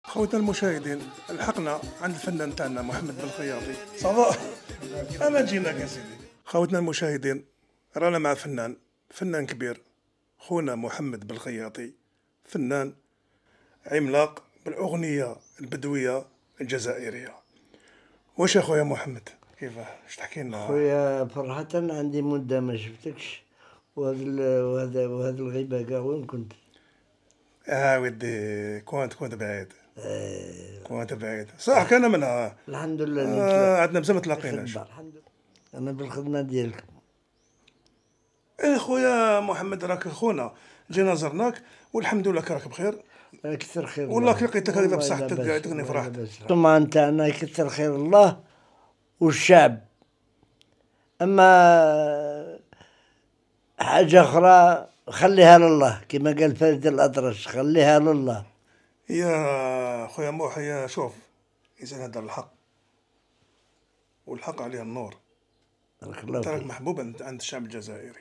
خوتنا المشاهدين، لحقنا عند الفنان تاعنا محمد بالخياطي. صافا انا جيناك يا سيدي. خوتنا المشاهدين، رانا مع فنان كبير، خونا محمد بالخياطي، فنان عملاق بالاغنيه البدويه الجزائريه. واش اخويا محمد، كيفاه؟ اش تحكي لنا؟ خويا صراحة عندي مدة ما شفتكش، وهذا الغيبة كاع وين كنت؟ ودي كنت بعيد. آه كنت بعيد صح، كان منها. الحمد لله اللي عندنا بزاف ما تلاقيناش. الخدمة الحمد لله. أنا بالخدمة ديالكم. خويا محمد، راك خونا جينا زرناك والحمد لله راك بخير. كثر خير والله الله. كي لقيتك هكذا والله بصحتك لاباس، قاعد تغني والله فرحت. لاباس. الجمعة نتاعنا كثر خير الله والشعب. أما حاجة أخرى خليها لله، كما قال فريد الأطرش، خليها لله. يا خويا موحى، يا شوف، إنسان هذا الحق، والحق عليه النور. بارك الله انت راك فيك. محبوب عند الشعب الجزائري،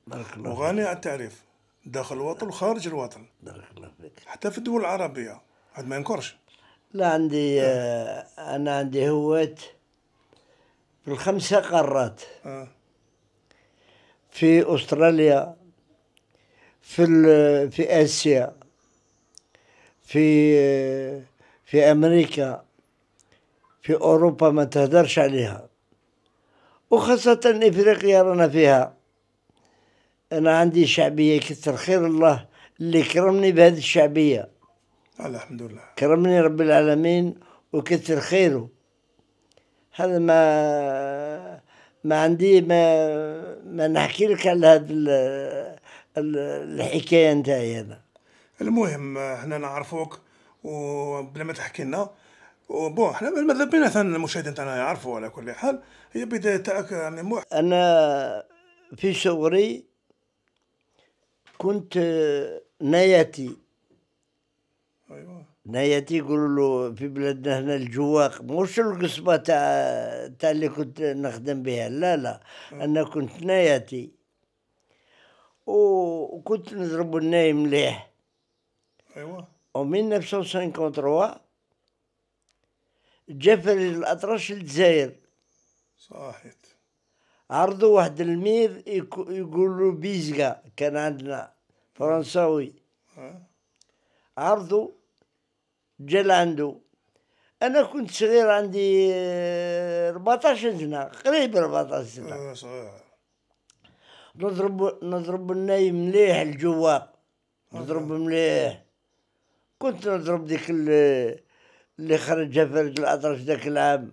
بارك الله فيك. وغني عن التعريف داخل الوطن وخارج الوطن، بارك الله فيك. حتى في الدول العربية، هاد ما ينكرش. لا عندي أنا عندي هواة في الخمسة قارات، آه. في أستراليا، في آسيا، في أمريكا، في أوروبا ما تهدرش عليها، وخاصة إفريقيا رانا فيها. أنا عندي شعبية كثر خير الله اللي كرمني بهذه الشعبية. الحمد لله. كرمني رب العالمين وكثر خيره. هذا ما عندي ما نحكي لك على هذه الحكاية نتاعي أنا. المهم احنا نعرفوك وبلا ما تحكي لنا، وبون احنا ماذا بينا ثاني المشاهدين تاعنا يعرفوا. على كل حال هي بداية تاعك يعني أنا في صغري كنت نايتي. ايوه. نايتي يقولوا له في بلادنا هنا الجواق، مش القصبة تاع اللي كنت نخدم بها، لا أنا كنت نايتي، وكنت نضرب الناي مليح. ايوه. ومن 1953 جا فريد الأطرش للجزائر، صحيت. عرضوا واحد المير يقولوا بيزقا، كان عندنا فرنساوي، عرضوا جا لعندو. أنا كنت صغير، عندي 14 سنة، قريب 14 سنة. صحيح. نضرب الناي مليح الجواق، نضرب مليح. كنت نضرب ديك اللي خرجها فريد الأطرش ذاك العام،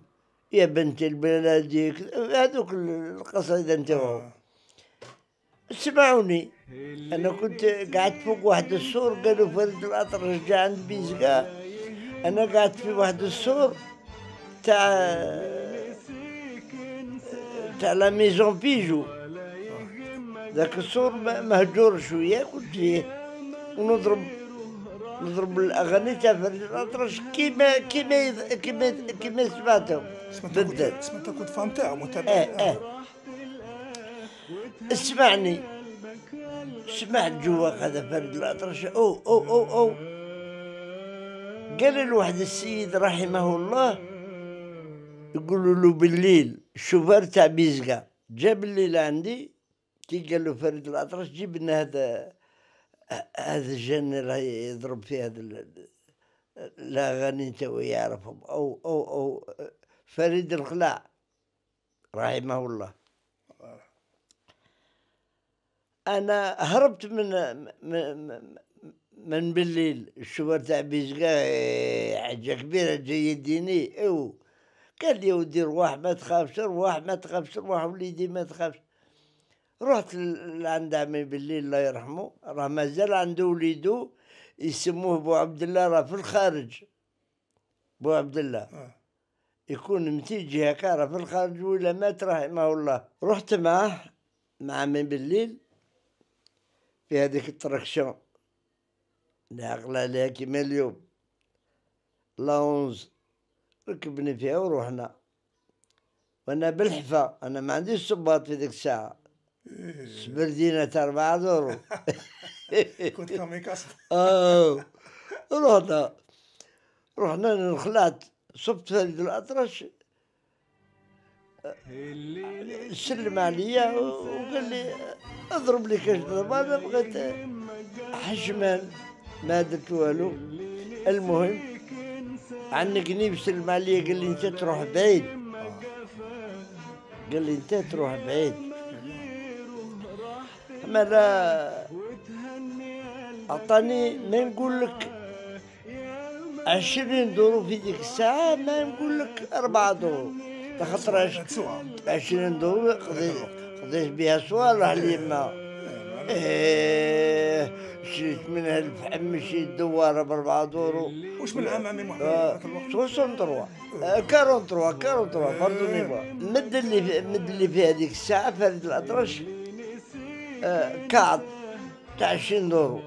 يا بنت البلاد، هذوك القصيدة نتاعو. اسمعوني، انا كنت قعدت فوق واحد السور، قالوا فريد الأطرش جا عند بيزقا. انا قعدت في واحد السور تاع لا ميزون بيجو، ذاك السور مهجور شويه، كنت فيه ونضرب الاغاني تاع فريد الأطرش كيما سمعتهم بالذات. انت كنت فاهم تاعو متابع. اسمعني، سمعت جوا هذا فريد الأطرش، أو قال لواحد السيد رحمه الله، يقولوا له بالليل الشوفير تاع بيزقا جا بالليل عندي، كي قال له فريد الأطرش جيب لنا هذا الجن اللي يضرب في هذا الأغاني نتاعو يعرفهم، أو فريد الخلاع رحمه الله. أنا هربت من بالليل، الشوفير تاع بيزقا حاجة كبيرة جاي يديني، قال لي يا ودي روح ما تخافش، روح ما تخافش، روح وليدي ما تخافش. رحت لعند عمي بالليل الله يرحمه، راه مازال عنده وليدو يسموه بو عبد الله، راه في الخارج. بو عبد الله يكون متيجي هكا، راه في الخارج ولا مات رحمه الله. رحت معاه مع عمي بالليل في هذيك التراكسيون اللي عقل عليها كيما اليوم، لا 11 ركبني فيها ورحنا، وانا بالحفا، انا ما عنديش صباط في ذيك الساعه، سبردينة تاع 4 دورو. كنت كاميكاس. رحنا رحنا خلعت صبت فريد الأطرش سلم عليا وقال لي اضرب لي كاش ضربة. انا بغيت حشمان ما درت والو. المهم عنقني بسلم عليا قال لي انت تروح بعيد، قال لي انت تروح بعيد. اما لا عطاني ما نقول لك 20 دورو في ديك الساعة، ما نقول لك 4 دورو، خاطر 20 دورو قضيت بها صوالح اليما. شريت منها الفحم، مشيت دوارة ب4 دورو. واش من عام عمي محمد ذاك الوقت؟ 63 43 باردوني با. مد اللي في هذيك الساعة فريد الأطرش كعب تاع 20 دورو.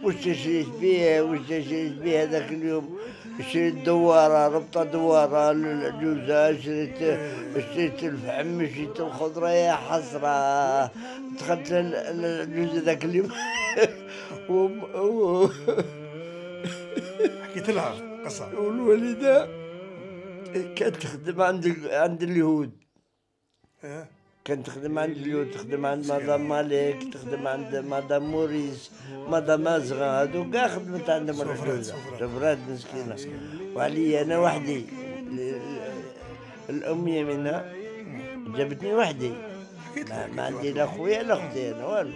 واش تشريت بيه هذاك اليوم؟ شريت دوارة، ربطة دوارة للعجوزة، شريت الفحم، مشيت الخضرة يا حسرة. دخلت للعجوزة ذاك اليوم حكيت لها قصة. والوالدة كانت تخدم عند اليهود. كانت تخدم عند اليهود، تخدم عند مدام مالك، تخدم عند مدام موريس، مدام أزغا، هادو كاع خدمت عندهم العجوزة. شفرات مسكينة. وعلي أنا وحدي، الأمية منها جابتني وحدي، ما عندي لا خويا لا أختي أنا والو.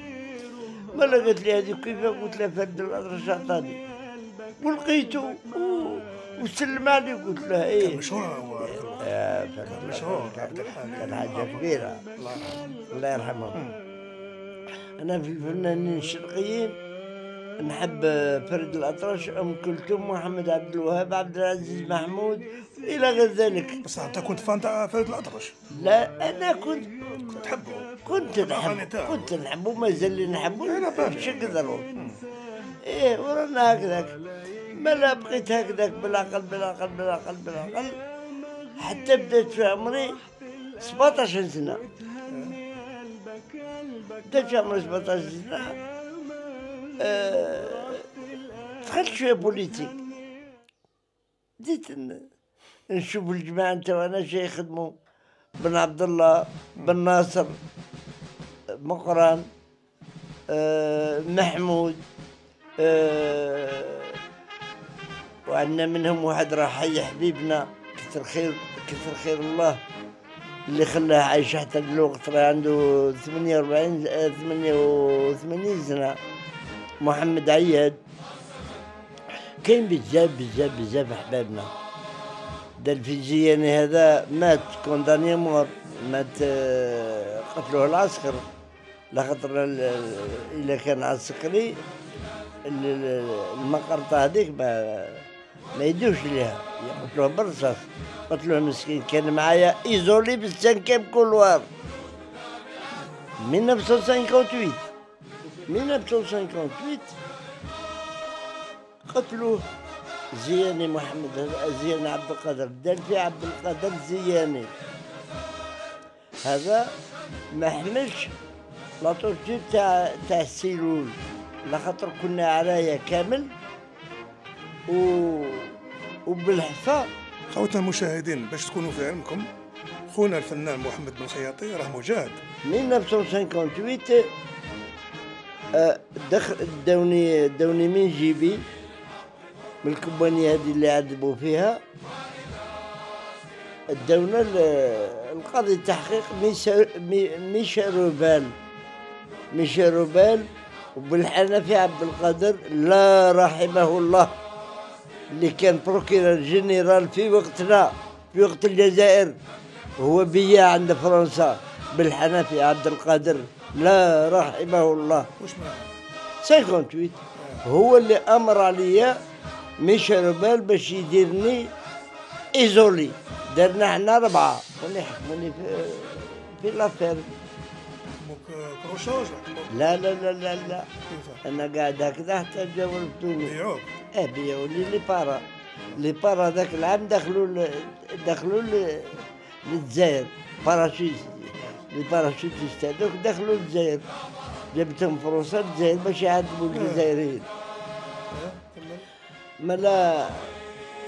ما قالت لي هذه كيف؟ قلت لها فرد الأطرش عطاني ولقيته وسلم علي. قلت لها ايه كان مشهور هو كان مشهور كان حاجة كبيرة الله يرحمه. أنا في الفنانين الشرقيين نحب فريد الأطرش، أم كلثوم، محمد عبد الوهاب، عبد العزيز محمود إلى غير ذلك. بس أنت كنت فان تاع فريد الأطرش؟ لا أنا كنت تحبه؟ كنت نحبه، مازال نحبه بشكل إيه. ورانا هكذاك، ما لا بقيت هكذاك بالعقل حتى بدأت في عمري 17 سنة. بدأت في عمري 17 سنة، دخلت شوية بوليتيك. بديت نشوف الجماعة نتاعنا شي يخدموا، بن عبد الله، بن ناصر، مقران، محمود، وعندنا منهم واحد راح حي حبيبنا كثر خير الله اللي خلاه عايش حتى الوقت، راه عنده 88 سنة. محمد عياد، كاين بزاف احبابنا. دا الفيزياني هذا مات كونداني مور، مات قتلوه العسكر، لخاطر الا كان عسكري المقرطة هذيك ما يدوش ليها، يقتلوه بالرصاص. قتلوه مسكين. كان معايا ايزولي بالسانكيم كولوار 1958 قتلوه. زياني محمد، زياني عبد القادر، دلفي عبد القادر زياني، هذا ما حملش لاطوشي تاع السيلول، لخاطر كنا عرايا كامل وبالحفا. خوتنا المشاهدين، باش تكونوا في علمكم، خونا الفنان محمد بن خياطي راه مجاهد. 1958 داوني من جيبي من الكومبانية هذه اللي عذبوا فيها، داونا القاضي التحقيق ميشيل روبال وبالحنفي عبد القادر لا رحمه الله، اللي كان بروكيرور جنرال في وقتنا، في وقت الجزائر، هو بيا عند فرنسا. بالحنفي عبد القادر لا رحمه الله. واش معاه؟ 58 هو اللي امر عليا ميشيل روبال باش يديرني ايزولي. درنا حنا 4 واللي حكموني في لافير. كروشاج؟ لا انا قاعد هكذا حتى جاو رفدوني. بيعوك؟ بيعوا لي بارا ذاك العام دخلوا للجزائر، باراشوت، لي باراشوتيست هذوك دخلوا للجزائر. جبتهم فرنسا الجزائر باش يعذبوا الجزائريين. كمل. ملا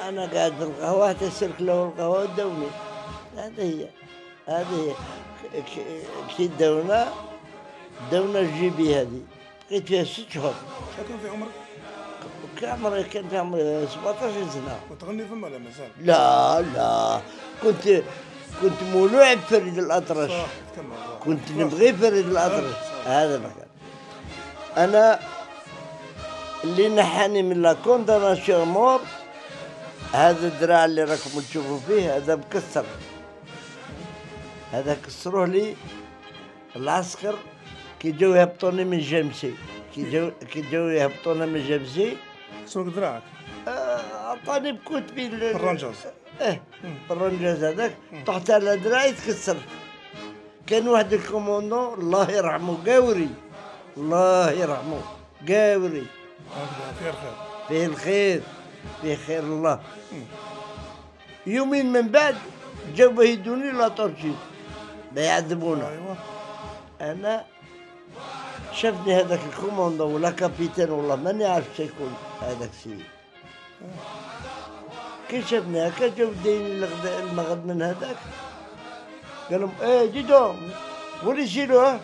انا قاعد في القهوه تسلك له القهوه ودوني. هذه هي كي دونا الجيبي هذه بقيت فيها 6 شهور. شكون في عمرك؟ كان في عمري 17 سنه. وتغني فما ولا مازال؟ لا كنت مولوع بفريد الأطرش. صح تكمل. كنت نبغي فريد الأطرش. هذا مكان انا اللي نحاني من لا كونداناسيون مور. هذا الدراع اللي راكم تشوفوا فيه هذا مكسر. هذا كسروه لي العسكر كي جاو يهبطوني من جمسي. كي جاو يهبطونا من جمسي سوق دراعك. عطاني بكوت بين الرنجاز. الرنجاز هذاك طحت على دراعي تكسر. كان واحد الكوموندون الله يرحمه قاوري. الله يرحمه قاوري. فيه الخير. فيه خير الله. يومين من بعد جاو بهيدوني لا ترجي بيعذبونا. ايوه. انا شافني هذاك الكوموندون ولا كابيتان والله ماني عارف شيكون هذاك السيد. كي شافني هكا جاو دايرين المغرب من هذاك قال لهم دي دون ولي شيلوه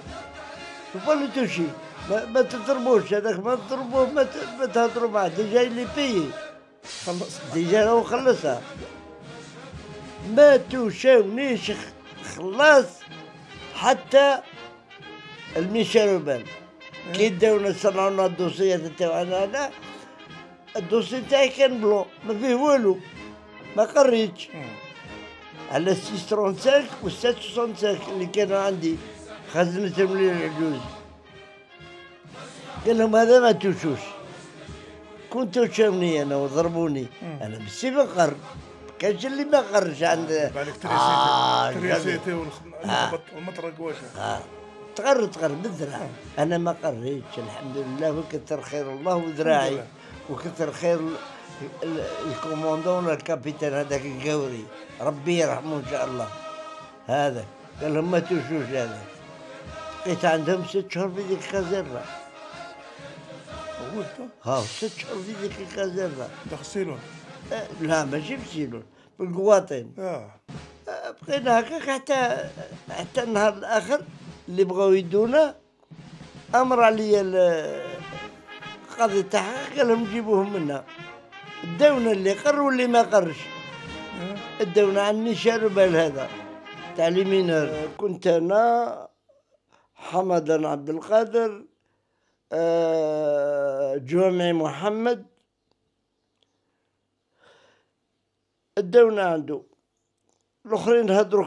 شوفوا اللي توشي ما تضربوش هذاك ما تضربوه ما تهضروا معاه ديجا اللي بيي خلص. ديجا هو خلصها. ما توشاونيش خلاص حتى الميشاروبان. كي داونا صنعونا الدوسيات تاعنا هذا الدوسي تاعي كان بلون ما فيه والو ما قريتش على 635 و 765 اللي كانوا عندي خزنتهم لي العجوز. قال لهم هذا ما توشوش. كنتوا تشاوني انا وضربوني انا بالسيف نقر. كانش اللي ما قرش عند بالك تريسيتي والمطرق واش تغر بالذراع. انا ما قريتش الحمد لله وكثر خير الله وذراعي وكثر خير الكوموندون الكابيتان هذاك القوري ربي يرحمه ان شاء الله. هذا قال لهم ما توشوش. هذا بقيت عندهم 6 شهور في ذيك الكازيرنا. 6 شهور في ذيك الكازيرنا. تغسلون؟ لا ماشي بسيلون بالقواطين. بقينا هكاك حتى النهار الاخر اللي بغاو يدونا امر عليا القاضي تاعها قال لهم جيبوهم منا. داونا اللي قر واللي ما قرش. داونا عن ميشاروبان هذا تاع لي مينور. كنت انا حمدان عبد القادر جوامع محمد داونا عنده. الاخرين هضروا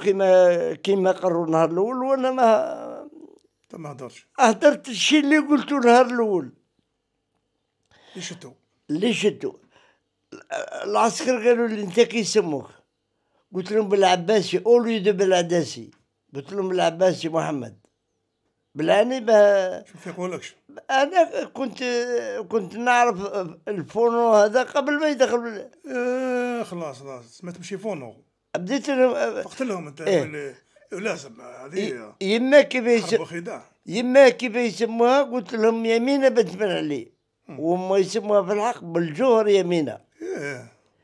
كيما قروا النهار الاول وانا ما هضرتش. هدرت الشيء اللي قلته النهار الاول. اللي شتو العسكر قالوا لي انت كي يسموك؟ قلت لهم بالعباسي اوليد بالعداسي. قلت لهم بالعباسي محمد بالعني شوف يقولكش. انا كنت نعرف الفونو هذا قبل ما يدخل. خلاص ما تمشي فونو. بديت فقت لهم انت لازم هذه يما كيف يسموها. قلت لهم يمينه بنت بن علي وما يسموها في الحق بالجوهر يمينه.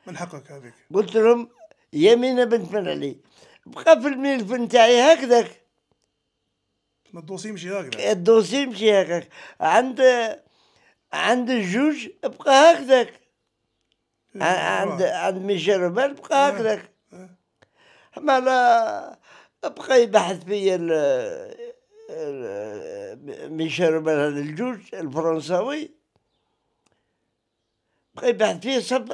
من حقك هذيك. قلت لهم يمينه بنت بن علي. بقى في الملف نتاعي هكذاك. الدوسي يمشي هكذا. الدوسي يمشي هكذاك عند الجوج بقى هكذاك. عند ميشاروبان بقى هكذاك. ما لا بقى يبحث فيا ميشاروبان هذا الجوج الفرنساوي بقى يبحث فيا صب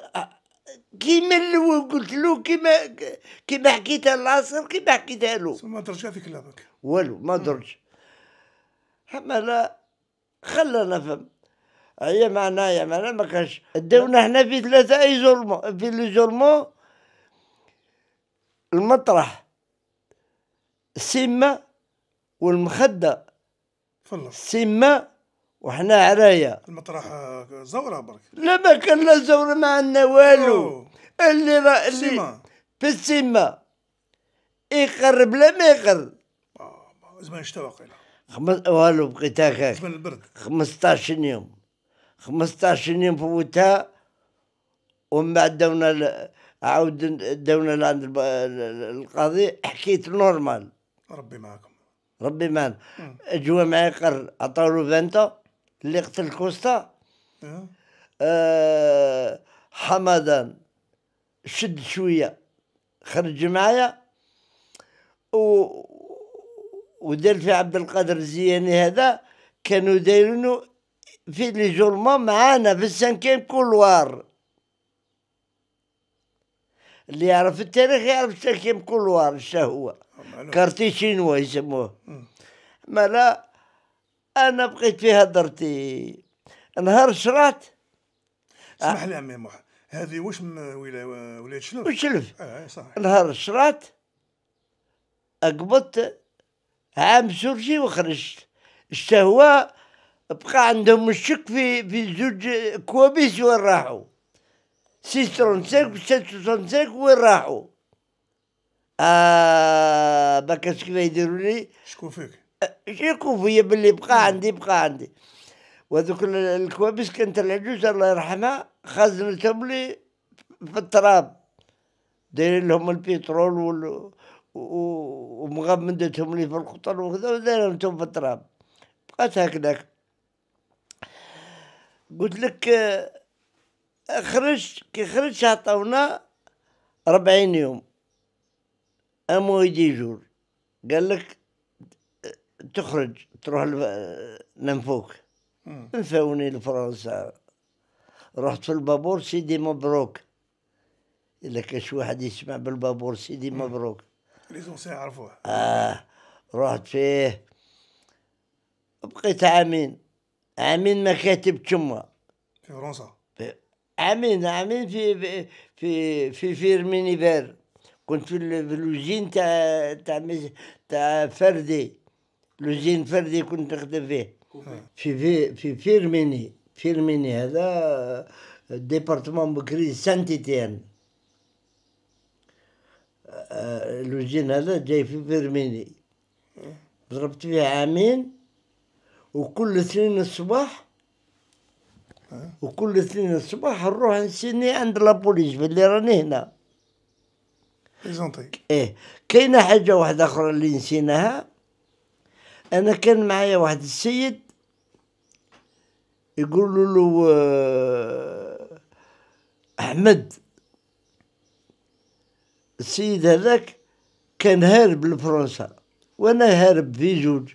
كيما اللي قلت له كيما حكيتها للعصر كيما حكيتها له. ما درجع في كلامك والو ما درج. ما لا خلنا نفهم. هي معناها ما كانش داونا احنا في 3 ايزولمون. في ليزولمون المطرح السمة والمخدة. السمة وحنا عرايا. المطرح زورة برك. لا ما كان لا زورة ما عندنا والو. اللي في السمة يقرب لا ما يقرب. زمان اشتوى قيله. والو بقيت هكاك من البرد 15 يوم 15 يوم فوتها. ومن بعد عاود دونا لعند القاضي، حكيت نورمال. ربي معكم. ربي معنا. جوا معايا قرر، عطاولو فانتا اللي قتل كوستا. حمدان شد شوية خرج معايا ودار في عبد القادر الزياني هذا، كانوا دايرينو في لي جولمون معانا في السانكيم كولوار. اللي يعرف التاريخ يعرف السانكيم كولوار شا هو، كارتي شينوا يسموه. مالا انا بقيت في هدرتي نهار شرات. اسمح لي عمي محمد، هذه واش ولاية شلف؟ وشلف. صحيح. نهار شرات اقبضت عام سورجي وخرجت. الشهوة بقى عندهم الشك في زوج كوابيس وين راحوا، 635 و 765 وين راحوا. باكاش كيف يديروا لي. شكون فيك؟ يشكوا فيا باللي بقى عندي. وهذوك الكوابيس كانت العجوز الله يرحمها خزنتهم لي في التراب، دايرين لهم البترول ومغمدتهم لي في القطن وكذا، ودايرهم في التراب. بقات هكذاك. قلت لك كي خرجت عطاونا 40 يوم اموي دي جور. قال لك تخرج تروح ننفوك. نفاوني لفرنسا، رحت في البابور سيدي مبروك. إلا كاش واحد يسمع بالبابور سيدي مبروك ليزونسي يعرفوه. رحت فيه بقيت عامين مكاتب تما في فرنسا. عامين في فيرميني بار. كنت في اللوزين تاع فردي، لوزين فردي كنت نخدم فيه. في فيرميني هذا ديبارتمون بكري سانتيتيان. اللوزين هذا جاي في فيرميني. ضربت فيه عامين، وكل اثنين الصباح نروح نسيني عند لابوليس باللي راني هنا. كاينه حاجه واحده اخرى اللي نسيناها. انا كان معايا واحد السيد يقولوا له احمد. السيد هذاك كان هارب لفرنسا وانا هارب في جوج.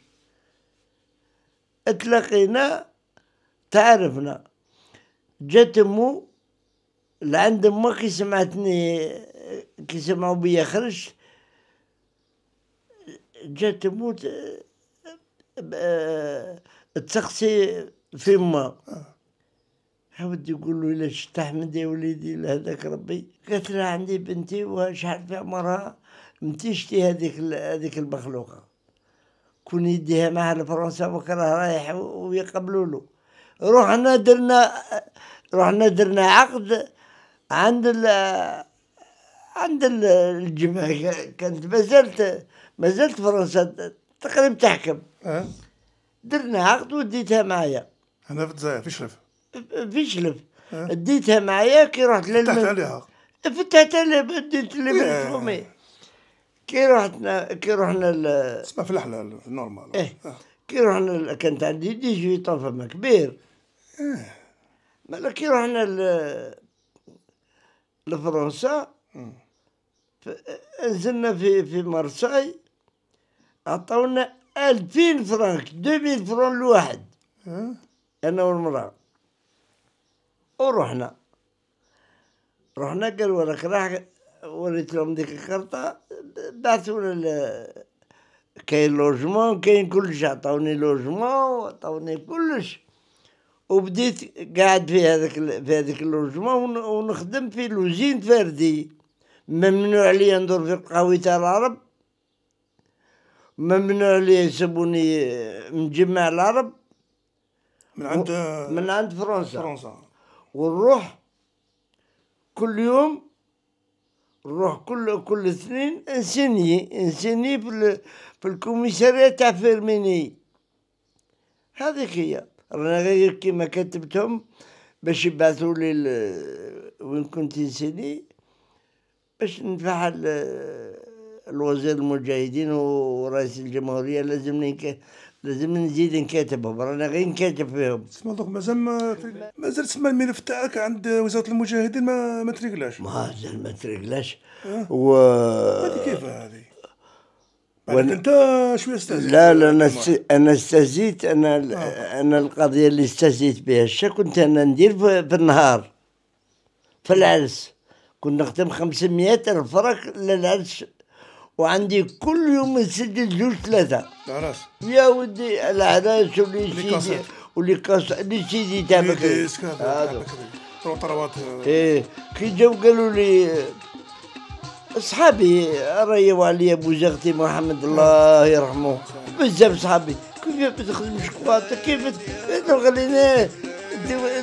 اتلاقينا تعرفنا. جات امو لعند امه كي سمعتني، كي سمعوا بيا خرجت. جات امو تسقسي في ما عاود يقول له الا شفت احمد يا وليدي لهذاك ربي. قالت لها عندي بنتي وشحال في عمرها متي شتي هذيك المخلوقه، كون يديها معها لفرنسا وكراه رايح ويقبلوا له. رحنا درنا عقد عند الجمعية. كانت ما زلت فرنسا تقريبا تحكم. درنا عقد وديتها معايا. هنا في الجزائر في شلف. ديتها معايا. كي رحت فتحت عليها. فتحت عليها ديت اللي من فمي. كي رحنا اسمها في الحلال نورمال. كي رحنا كانت عندي 18 فما كبير. مالا كي رحنا لفرنسا نزلنا في مرساي. عطاونا 2000 فرنك 2000 فرنك الواحد انا والمرأة. ورحنا قالوا لك راح. وريت لهم ديك الكرطة، بعثونا كاين لوجمون كاين كلش. عطاوني لوجمون عطاوني كلش. وبديت قاعد في هذاك اللوجمون ونخدم في لوزين فردي. ممنوع عليا ندور في القهوة تاع العرب، ممنوع عليا يسموني مجمع العرب من عند فرنسا. ونروح كل يوم، نروح كل اثنين انسيني في الكوميسارية تاع فيرميني. هذيك هي. رانا غير كيما كتبتهم باش يبعثوا لي وين كنت سيدي باش نفعل الوزير المجاهدين ورئيس الجمهورية. لازم نزيد نكاتبهم، رانا غير نكاتب فيهم. تسمى دوك مازال تسمى الملف تاعك عند وزارة المجاهدين ما تريقلاش. مازال ما تريقلاش. هذه كيف هذه؟ انت شويه استهزيت. لا انا استهزيت. انا القضيه اللي استهزيت بها كنت انا ندير في النهار في العرس. كنا نخدم 500 ألف فرق للعرس، وعندي كل يوم نسجل 2-3 العراس. يا ودي العراس واللي سيدي تاع بكري هذا طروات. ايه كي جاو قالوا لي صحابي رايوا عليا بوزغتي محمد الله يرحمه بزاف صحابي، كيف تخدم شكواطه كيف خلينا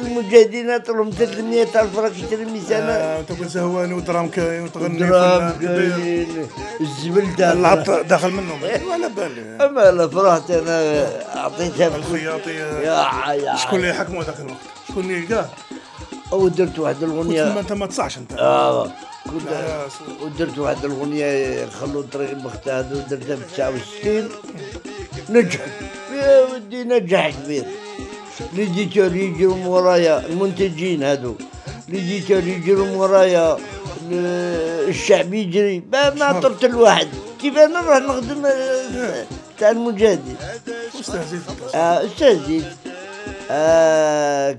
المجاهدين عطلهم 300 ألف فرق يشتري ميزانة. تقول زهواني ودرام كاين وتغني درام كاين الزبل داخل منهم ولا بالي. اما لا فرحت انا عطيتها الخياطي. يا شكون اللي يحكموا ذاك الوقت؟ شكون اللي يلقاه؟ ودرت واحد الاغنيه. انت ما تصعش انت. ودرت واحد الاغنيه خلوا طريق المختار ودرتها في 69 نجحت يا ودي، نجح كبير. ليديتور يجروا من ورايا، المنتجين هذو ليديتور يجروا من ورايا، الشعب يجري ما طرت الواحد. كيف انا نروح نخدم تاع المجاهدين. استهزيت. استهزيت.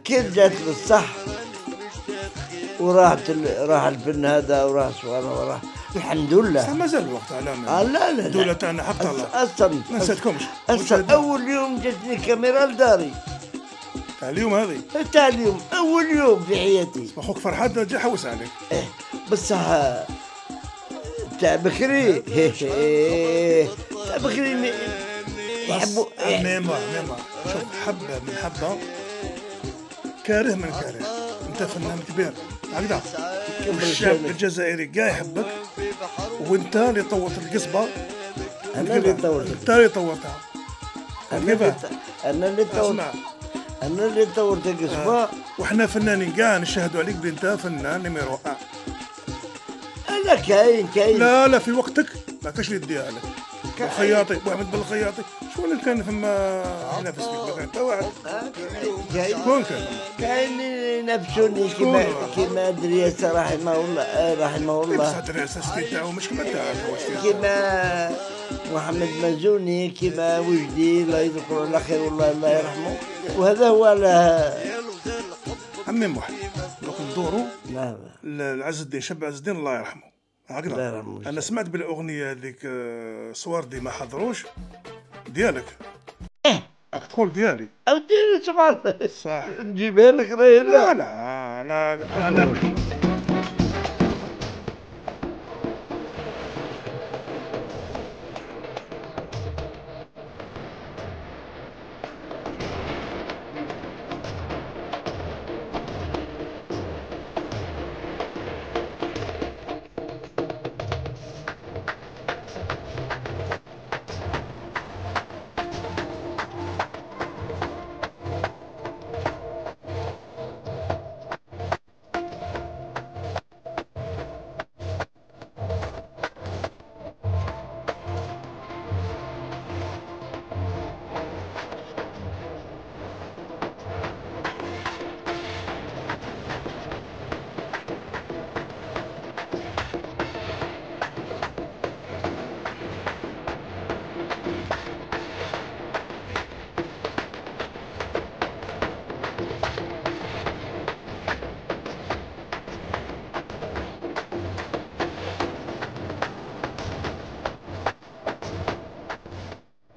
كي رجعت للصح راح الفن هذا وراح سوانا وراح الحمد لله. مازال الوقت على لا الدولة تاعنا حتى الله اصلا ما نسيتكمش. اول يوم جاتني كاميرا لداري تاع اليوم هذه تاع اليوم، اول يوم في حياتي. اخوك فرحان جا حوس عليك. بصح تاع بكري تاع بكري يحبوا ميمار شوف، حبه من حبه، كاره من كاره. انت فنان كبير هكذا، الشعب الجزائري كاع يحبك، وانت اللي طورت القصبه. انا اللي طورتها. انت اللي طورتها. انا اللي طورت القصبه. وحنا فنانين كاع نشهدوا عليك بلي انت فنان نيميرو 1. لا كاين لا في وقتك ما كاش اللي يديها لك. الخياطي محمد بن الخياطي شكون اللي كان فما ينافس فيك؟ ما كان حتى واحد. شكون كاين ينافسوني كيما دريس رحمه الله. بصح دريس السكيت تاعو مش كيما تاعك. كيما محمد مازوني، كيما وجدي الله يذكره على خير والله الله يرحمه. وهذا هو عمي محمد دوك ندورو. نعم. العز الدين شاب عز الدين الله يرحمه هكذا. انا سمعت بالاغنيه هذيك صوردي ما حضروش ديالك. تقول ديالي اودي سبحان الله. صح نجيبها لك. لا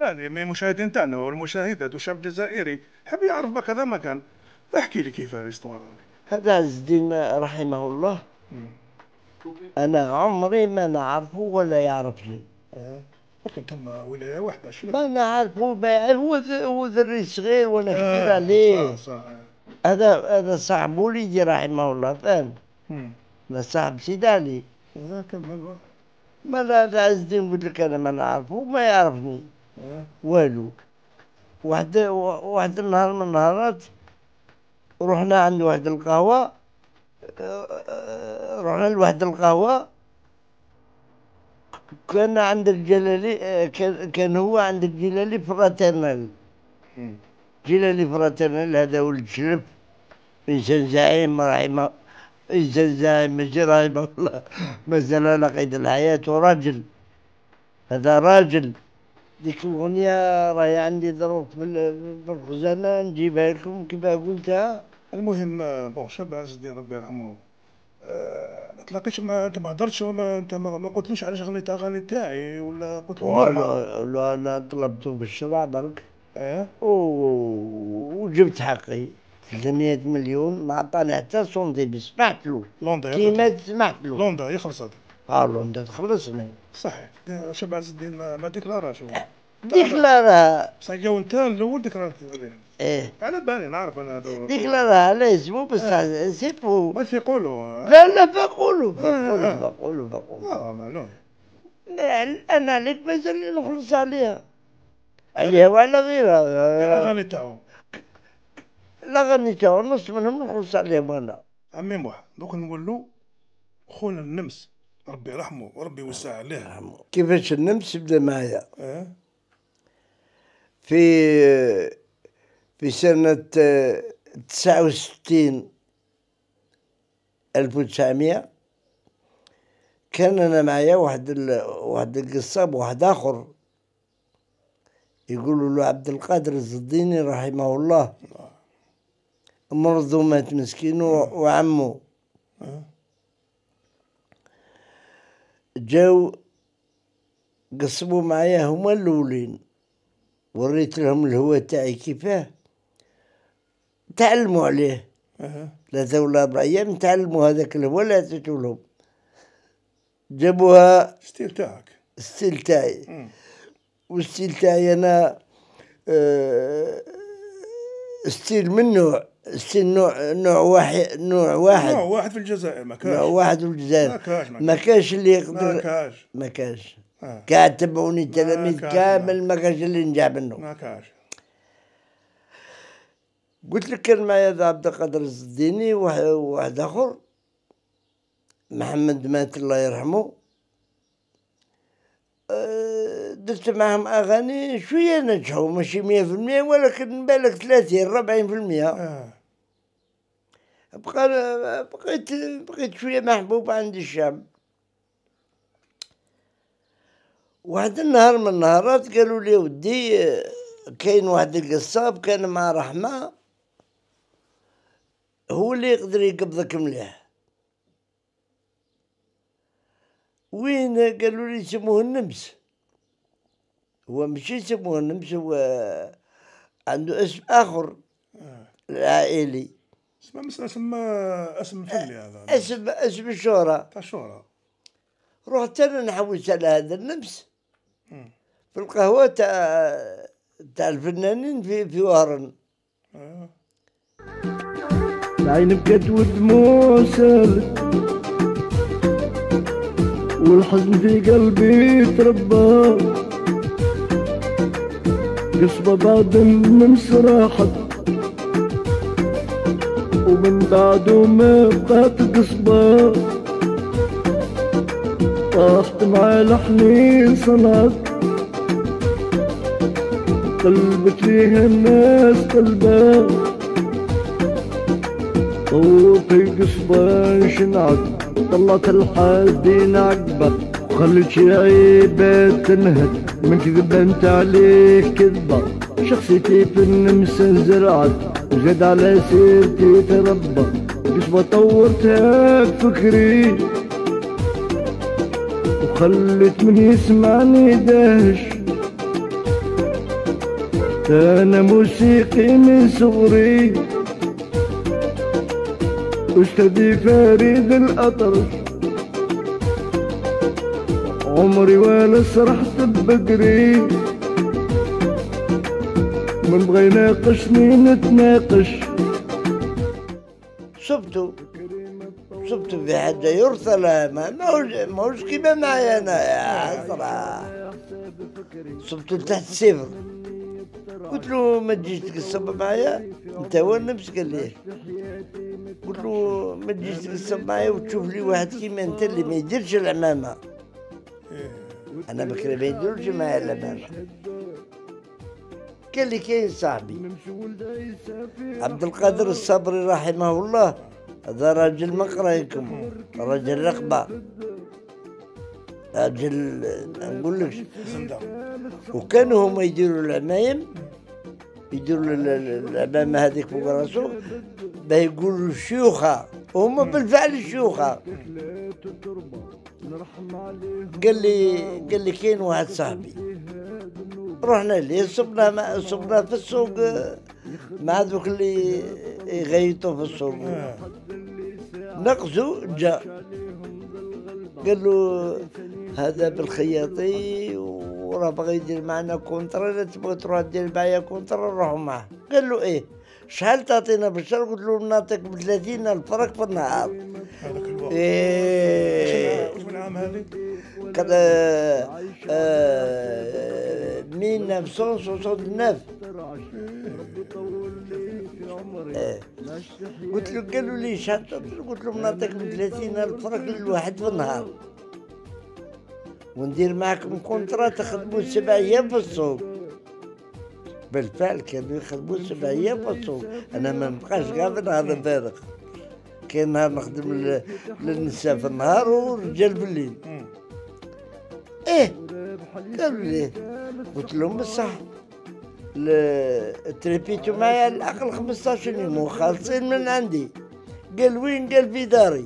هذه من المشاهدين تاعنا والمشاهدات والشعب الجزائري حاب يعرف بك هذا مكان. احكي لي كيف الاستوار. هذا عز الدين رحمه الله. انا عمري ما نعرفه ولا يعرفني. كنتم ولايه واحده. ما نعرفه، هو ذري صغير وانا كبير عليه. صح. هذا صاحب وليدي رحمه الله، فاهم؟ ما صاحب سيد علي. ما لا عز الدين قلت لك انا ما نعرفه ما يعرفني والو. واحد النهار من النهارات رحنا عند واحد القهوة، رحنا لواحد القهوة، كان عند الجلالي، كان هو عند الجلالي فراترنال. جلالي فراترنال هذا ولد شرف، إنسان زعيم رحمه، إنسان زعيم ماشي رحمه الله، مازال على قيد الحياة وراجل، هذا راجل. ديك الأغنية راهي عندي دروك في الخزانة، نجيبها لكم كيما قلتها. المهم بون شاب عز الدين ربي يرحمه، تلاقيت مع انت ما هضرتش ولا انت ما قلتلوش علاش غنيت اغاني تاعي ولا قلت له مرحبا؟ لا أنا طلبته بالشرع برك اه وجبت حقي 300 مليون، ما عطاني حتى سنتيم، سمعت له لوندا كيما سمعت له. لوندا يخلص هذا. لوندا تخلصني صحيح شاب عز الدين ما ديكلاراش هو. ديكلارها. بصح جو انت الاول ديكلارات. ايه على بالي نعرف انا هذا. ديكلارها على اسمه بصح سي فو. واش يقولوا؟ لا بقولوا بقولوا معلوم. انا عليك مازال لي نخلص عليها وعلى غيرها. الاغاني تاعو الاغاني تاعو نص منهم نخلص عليهم انا. عمي واحد دوك نولوا خونا النمس ربي يرحمه وربي يوسع عليه. كيفاش النمس بدا معايا؟ اه في سنة 69 1900 كان أنا معايا واحد القصاب، واحد آخر يقولوا له عبد القادر الزديني رحمه الله، مرضو مات مسكين وعمه جاو قصبوا معايا هما الأولين، وريت لهم الهوى تاعي كيفاه، تعلموا عليه 3 ولا 4 أيام، تعلموا هذاك الهوى اللي عطيتو لهم، جابوها ستيل تاعك. ستيل تاعي. والستيل تاعي أنا ستيل من نوع، ستيل نوع واحد نوع واحد في الجزائر ما كاش. نوع واحد في الجزائر ما كاش اللي يقدر، ما كاش. قاعد تبعوني التلاميذ كامل ما كاش اللي نجح منه، ما كاش. قلت لك كان معايا عبد القادر الزديني واحد آخر محمد مات الله يرحمه، درت معهم أغاني شوية نجحوا، ماشي 100% ولكن بالك 30-40%. بقيت شوية محبوب عند الشعب. واحد النهار من النهارات قالوا لي ودي كاين واحد القصاب كان مع رحمة هو اللي يقدر يقبضك مليح. وين؟ قالوا لي يسموه النمس. هو ماشي يسموه النمس، هو عنده اسم آخر العائلي. اسم فني هذا. اسم الشهرة. تاع الشهرة. رحت أنا نحوس على هذا النمس في القهوة تاع الفنانين في وهران. العين بكت ودموع سالت والحزن في قلبي تربى، قصبة بعد النمس راحت ومن بعده ما بقات قصبة، طاحت مع لحني صنعت قلبت فيها الناس قلبها، صوتي قصبة انشنعت طلعت الحاسدين عقبة، وخلت شي عيبة تنهد من كذبة انت عليه كذبة، شخصيتي في النمس انزرعت وزاد على سيرتي تربى، قصبة طورتها بفكري وخلت من يسمعني دهش، أنا موسيقي من صغري أستاذي فريد الأطرش، عمري ولا سرحت ببقري، من بغى يناقشني نتناقش. صبتو في حاجة يرثى لها، ماهوش كيما معايا أنا يا صراحة. صبتو تحت الصفر قلت له ما تجيش تقصب معايا انت هو النفس. قال لي قلت له ما تجيش تقصب معايا وتشوف لي واحد كيما انت اللي ما يديرش العمامه. انا بكري ما يديرش معايا العمامه. قال لي كاين صاحبي عبد القادر الصبري رحمه الله، هذا راجل مقريكم، راجل رقبه، راجل نقول لك. وكانوا هما يديروا العمايم، يديروا العمامه هذيك فوق راسو باه يقولوا الشيوخه، وهما بالفعل الشيوخه. قال لي كاين واحد صاحبي، رحنا ليه صبنا في السوق مع ذوك اللي يغيطوا في السوق. نقزو جا قال له هذا بالخياطي وراه باغي يدير معنا كونترا، الا تبغي تروح دير معايا كونترا نروحو معاه. قال له ايه شحال تعطينا بالشهر؟ قلت له نعطيك ب 30,000 فرنك في النهار. هذاك الوقت ايه واش من عام هذه؟ كان 1969. ايه قلت له قالوا لي شحال؟ قلت لهم نعطيك ب 30,000 فرنك للواحد في النهار، وندير معكم كونترا تخدموا 7 ايام في السوق. بالفعل كانوا يخدموا 7 ايام في السوق. انا ما نبقاش كاع في نهار فارغ، كاين نهار نخدم للنساء في النهار والرجال في الليل. ايه قالوا لي، قلت لهم بصح تريبيتو معايا على الاقل 15 يوم وخالصين من عندي. قال وين؟ قال في داري.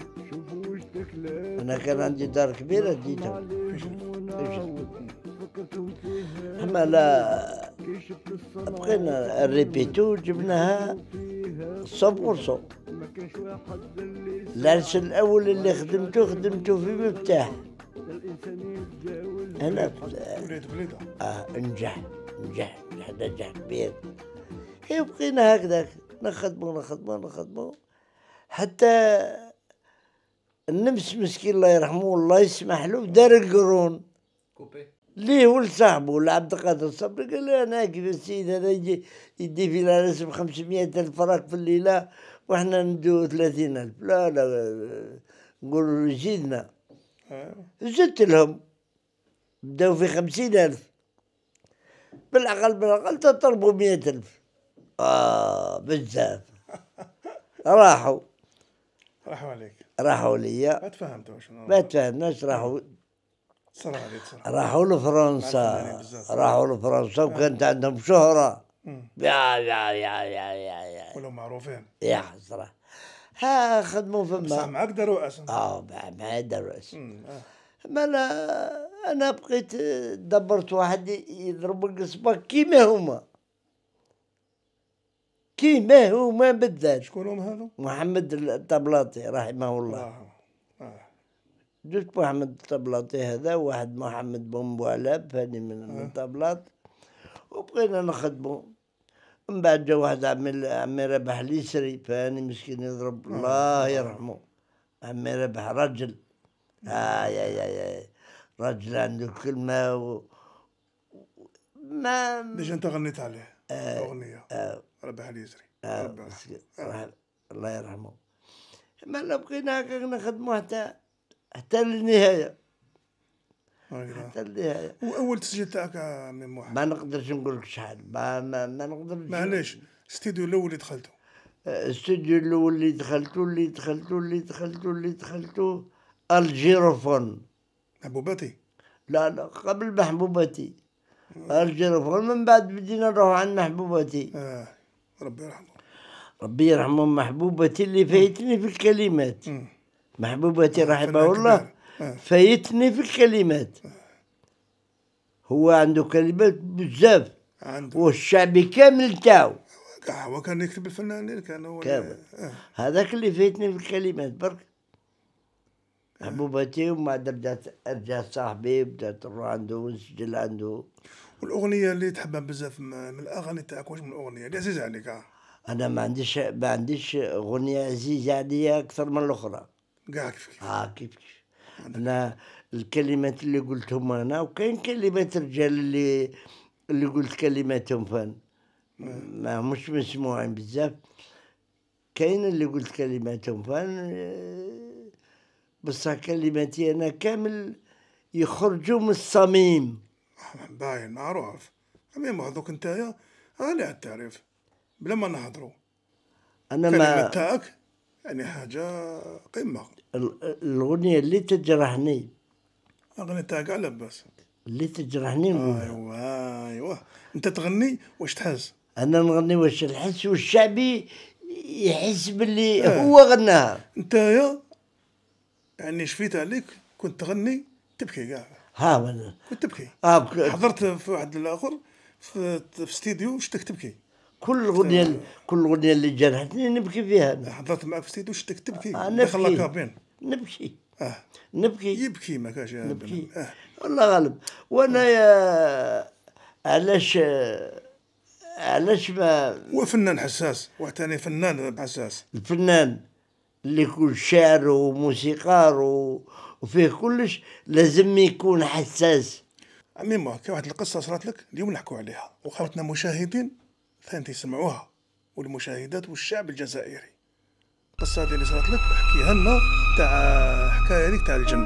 انا كان عندي دار كبيره ديتها احنا لا بقينا الريبيتو جبناها 100%. العرس الاول اللي خدمته في مفتاح هنا بليده نجح نجح كبير. هي بقينا هكذاك نخدمو حتى النمس مسكين الله يرحمه والله يسمح له دار القرون ليه ولد صاحبه لعبد القادر الصبري. قال له انا كيف السيد هذا يدي في العرس ب 500,000 فرنك في الليله واحنا ندو 30,000. لا نقولوا زيدنا. زدت لهم بداو في 50,000 بالأقل تطلبوا 100,000. بزاف. راحوا عليك، راحوا ليا ما تفهمتوا شنو، ما تفهمناش. راحوا صرا عليك صراحه. راحوا لفرنسا وكانت عندهم شهرة. يا ولاو معروفين يا حسرة. ها خدموا بصح فما معاك داروا اسم. مع دروس. ما لا انا بقيت دبرت واحد يضرب القصبة كيما هما بالذات. شكون هم هذو؟ محمد الطبلاطي رحمه الله. درت محمد الطبلاطي هذا، واحد محمد بن بوعلاب ثاني من الطبلاط، وبقينا نخدمو. من بعد جا واحد عمي ربح اليسري ثاني مسكين يضرب الله يرحمه. عمي ربح رجل يا رجل عنده كلمة ما ديجا انت غنيت عليه اغنية ربح اليسري الله يرحمه. ما لا بقينا هكا نخدمو حتى للنهاية. واول تسجيل تاعك من محمد ما نقدرش نقول لك شحال، ما نقدرش. معليش الاستديو الاول اللي دخلته؟ الاستوديو الاول اللي دخلته الجيروفون. محبوباتي؟ لا قبل محبوباتي الجيروفون. من بعد بدينا نروح عند محبوباتي. ربي يرحمه محبوبتي اللي فايتني في الكلمات. محبوبتي رحمه الله فايتني في الكلمات. هو عنده كلمات بزاف والشعبي كامل تاعو. هو كان يكتب الفنانين كان هو هذاك اللي فايتني في الكلمات برك. محبوبتي ومن بعد رجعت صاحبي بدات نروح عنده ونسجل عنده. والاغنيه اللي تحبها بزاف من الاغاني تاعك واش من الاغنيه اللي عزيزه عليك؟ انا ما عنديش اغنيه عزيزه عليا اكثر من الاخرى كاع كيف كيف انا الكلمات اللي قلتهم انا، وكاين كلمات رجال اللي قلت كلماتهم فان ما همش مسموعين بزاف. كاين اللي قلت كلماتهم بصح كلماتي انا كامل يخرجوا من الصميم. باين معروف. أما هذوك نتايا أنا تعرف بلا ما نهضروا. انا الكلمة ما تاعك يعني حاجة قمة. الأغنية اللي تجرحني، أغنية تاعك على بس. اللي تجرحني نقولها. أيوة أنت تغني واش تحس. أنا نغني واش نحس والشعبي يحس باللي هو غناها. نتايا يعني شفيت عليك كنت تغني تبكي كاع. ها كنت تبكي. ها حضرت في واحد الآخر في استديو شتك تبكي. كل أغنية اللي جرحتني نبكي فيها. حضرت معك في استديو شتك تبكي. نبكي. دخل كابين. نبكي. نبكي. نبكي. يبكي ما كاش. نبكي. والله غالب. وأنا علاش ما هو فنان حساس، واحد ثاني فنان حساس. الفنان اللي يكون شاعر وموسيقار وفيه كلش لازم يكون حساس. عمي ما كاين واحد القصة صارت لك اليوم نحكوا عليها وخاوتنا مشاهدين ثاني يسمعوها والمشاهدات والشعب الجزائري. القصة هذه اللي صارت لك احكيها لنا تاع حكاية ليك تاع الجن.